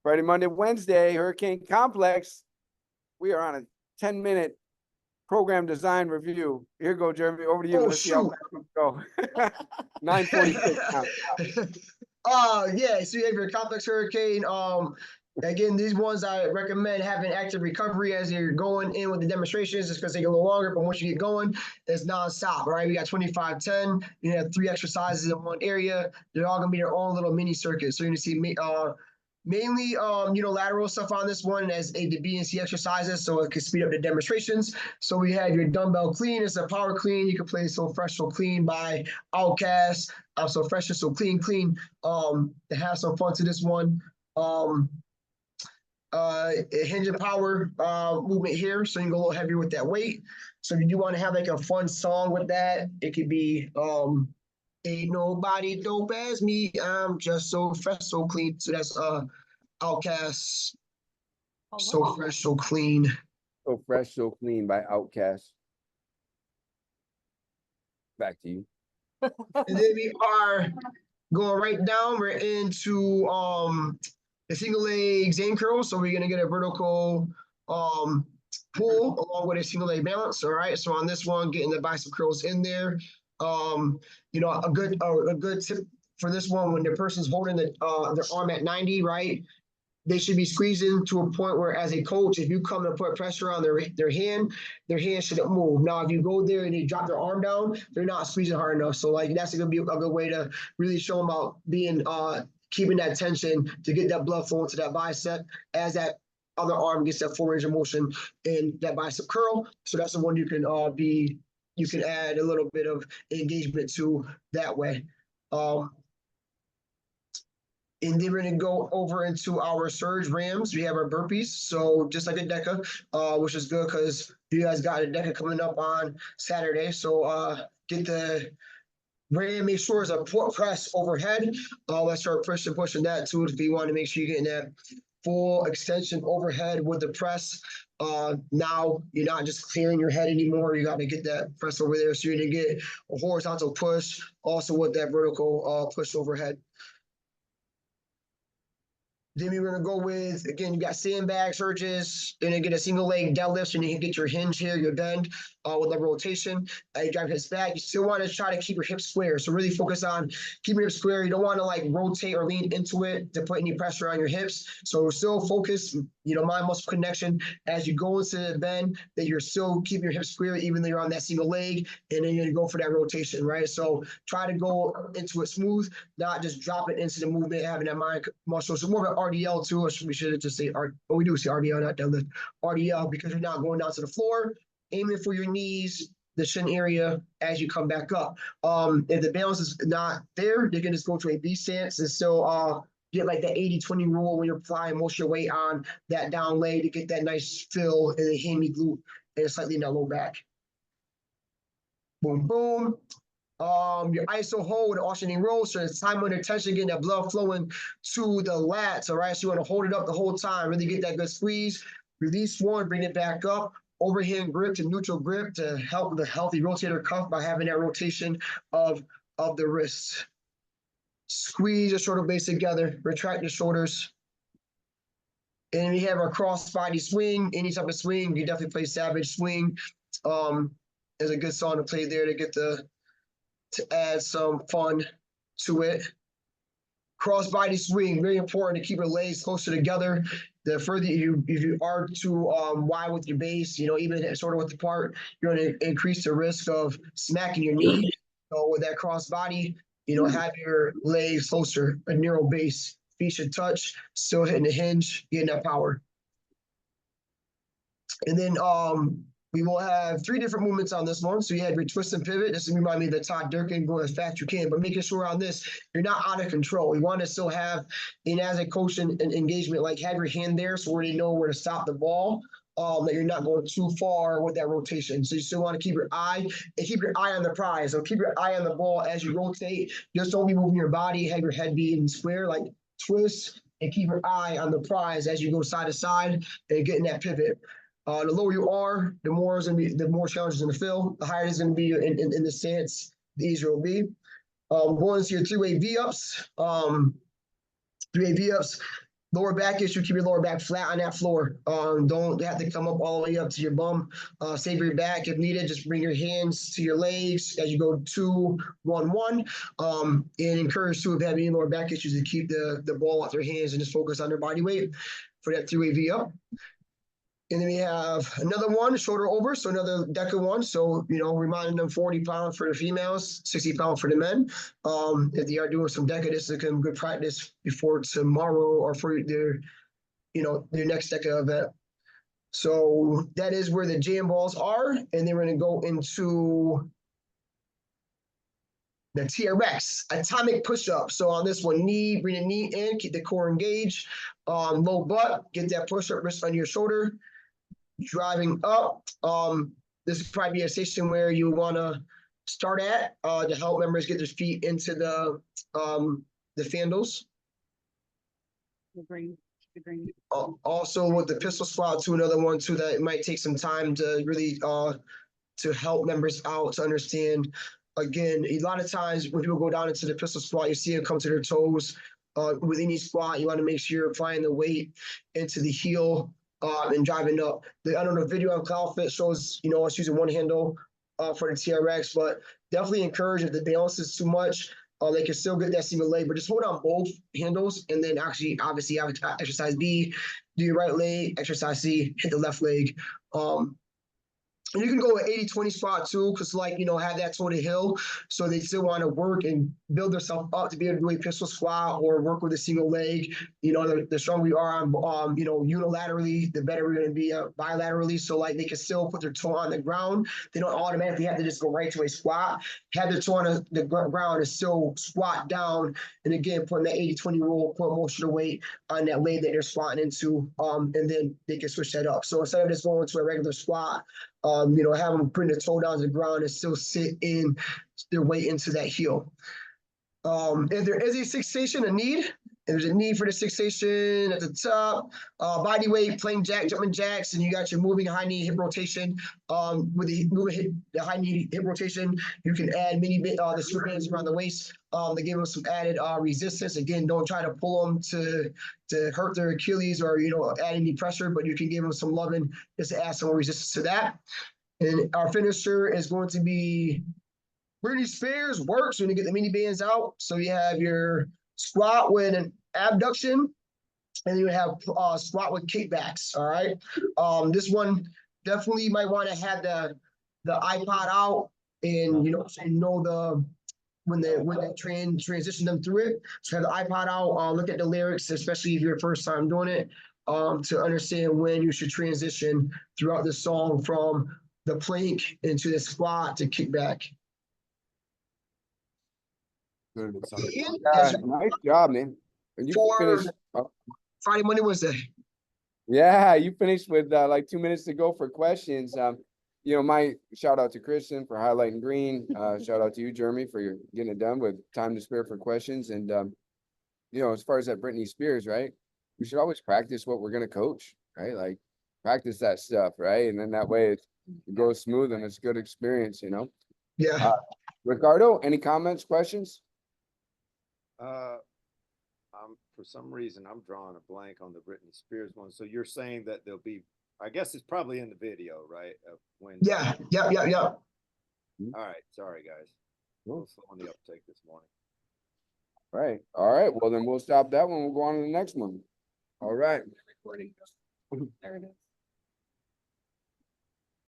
Friday, Monday, Wednesday, Hurricane Complex. We are on a 10-minute program design review. Here you go, Jeremy. Over to you. Oh, Let's see how shoot. fast we go. 9:46 now. Yeah, so you have your complex hurricane. Again, these ones I recommend having active recovery as you're going in with the demonstrations, just because they get a little longer, but once you get going, it's nonstop, right? We got 25-10. You have 3 exercises in one area. They're all gonna be their own little mini circuit. So you're gonna see mainly unilateral stuff on this one as A to B and C exercises, so it can speed up the demonstrations. So we have your dumbbell clean. It's a power clean. You can play So Fresh So Clean by Outkast. So Fresh So Clean Clean. To have some fun to this one. Hinge and power movement here, so you can go a little heavier with that weight. So if you do want to have like a fun song with that, it could be Ain't Nobody Dope As Me, I'm Just So Fresh So Clean. So that's Outkast. So Fresh So Clean. So Fresh, So Clean by Outkast. Back to you. And then we are going right down. We're into the single leg Zane curl. So we're gonna get a vertical pull along with a single leg balance. All right. So on this one, getting the bicep curls in there. A good tip for this one, when the person's holding their arm at 90, right? They should be squeezing to a point where, as a coach, if you come and put pressure on their hand shouldn't move. Now, if you go there and they drop their arm down, they're not squeezing hard enough. So, like, that's gonna be a good way to really show them about being keeping that tension to get that blood flowing to that bicep as that other arm gets that full range of motion in that bicep curl. So that's the one you can add a little bit of engagement to that way. And then we're going to go over into our surge rams. We have our burpees. So just like a DECA, which is good because you guys got a DECA coming up on Saturday. So get the ram, make sure it's a press overhead. Let's start pushing that too if you want to make sure you're getting that full extension overhead with the press. Now you're not just clearing your head anymore. You got to get that press over there. So you're going to get a horizontal push also with that vertical push overhead. Then we're going to go with, again, you got sandbag surges, then you get a single leg deadlift, and you can get your hinge here, your bend with the rotation. You drive hips back. You still want to try to keep your hips square. So really focus on keeping your hips square. You don't want to like rotate or lean into it to put any pressure on your hips. So still focus, mind muscle connection as you go into the bend, that you're still keeping your hips square even though you're on that single leg, and then you're going to go for that rotation, right? So try to go into it smooth, not just drop it into the movement, having that mind muscle. So more of an RDL too, or we should just say we do say RDL, not deadlift. RDL, because you're not going down to the floor, aiming for your knees, the shin area as you come back up. If the balance is not there, they can just go to a B stance and still get like the 80-20 rule when you're applying most of your weight on that down leg to get that nice fill in the hammy glute and slightly in that low back. Boom, boom. Your iso hold, alternating rolls, so it's time under tension, getting that blood flowing to the lats, all right? So you want to hold it up the whole time, really get that good squeeze. Release one, bring it back up. Overhand grip to neutral grip to help the healthy rotator cuff by having that rotation of the wrists. Squeeze your shoulder blades together, retract your shoulders. And we have our cross body swing, any type of swing. You definitely play Savage Swing. There's a good song to play there to add some fun to it. Cross body swing, very important to keep your legs closer together. The further if you are too wide with your base, even sort of with the part, you're going to increase the risk of smacking your knee. So with that cross body, have your legs closer, a narrow base. Feet should touch, still hitting the hinge, getting that power. And then we will have 3 different movements on this one. So you have your twist and pivot. This remind me of the Todd Durkin, going as fast as you can, but making sure on this, you're not out of control. You want to still have, and as a coach and engagement, like have your hand there so where you know where to stop the ball, that you're not going too far with that rotation. So you still want to keep your eye on the prize. So keep your eye on the ball as you rotate. Just don't be moving your body, have your head be in square, like twist, and keep your eye on the prize as you go side to side and get in that pivot. The lower you are, the more challenges in the fill. The higher it's going to be in the stance, the easier it will be. Going to your 3-way V-ups. 3-way V-ups. Lower back issue, keep your lower back flat on that floor. Don't have to come up all the way up to your bum. Save your back if needed. Just bring your hands to your legs as you go 2, 1, 1. And encourage to, if you have any lower back issues, to keep the ball off their hands and just focus on their body weight for that 3-way V up. And then we have another one, shoulder over, so another DECA one. So, reminding them 40 pounds for the females, 60 pounds for the men. If they are doing some DECA, this is good practice before tomorrow or for their next DECA event. So that is where the jam balls are. And then we're going to go into the TRX, atomic push-up. So on this one, bring the knee in, keep the core engaged. Low butt, get that push-up wrist under your shoulder. Driving up, this would probably be a station where you want to start at to help members get their feet into the fandles. Also with the pistol squat too, another one too that it might take some time to really to help members out to understand. Again, a lot of times when people go down into the pistol squat, you see them come to their toes. With any squat, you want to make sure you're applying the weight into the heel. And driving up. I don't know, video on CloudFit shows, us using one handle for the TRX, but definitely encourage if the balance is too much, they can still get that single leg, but just hold on both handles and then obviously exercise B, do your right leg, exercise C, hit the left leg. And you can go with 80-20 squat too, because have that toe to hill. So they still want to work and build themselves up to be able to do a pistol squat or work with a single leg. The stronger we are on, unilaterally, the better we're going to be bilaterally. So they can still put their toe on the ground. They don't automatically have to just go right to a squat. Have their toe on the ground and still squat down. And again, putting that 80-20 rule, put most of the weight on that leg that they're squatting into. And then they can switch that up. So instead of just going to a regular squat, have them bring the toe down to the ground and still sit in their weight into that heel. If there is a fixation, there's a need for the fixation at the top. Body weight, plain jack, jumping jacks, and you got your moving high knee hip rotation. With the high knee hip rotation, you can add the super bands around the waist to give them some added resistance. Again, don't try to pull them to hurt their Achilles or add any pressure, but you can give them some loving just to add some more resistance to that. And our finisher is going to be Britney Spears works when you get the mini bands out. So you have your squat with an abduction, and you have squat with kickbacks. All right. This one definitely you might want to have the iPod out and when they transition them through it. So have the iPod out, look at the lyrics, especially if you're first time doing it, to understand when you should transition throughout the song from the plank into the squat to kickback. Nice job, man. And you finished Friday, Monday, Wednesday. Yeah, you finished with like 2 minutes to go for questions. My shout out to Christian for highlighting green. Shout out to you, Jeremy, for getting it done with time to spare for questions. And as far as that Britney Spears, right? We should always practice what we're gonna coach, right? Like practice that stuff, right? And then that way it goes smooth and it's a good experience, Yeah. Ricardo, any comments, questions? For some reason, I'm drawing a blank on the Britney Spears one. So you're saying that there'll be, I guess it's probably in the video, right? Of when. Yeah. All right. Sorry, guys. A little slow on the uptake this morning. Right. All right. Well, then we'll stop that one. We'll go on to the next one. All right. Recording. There it is.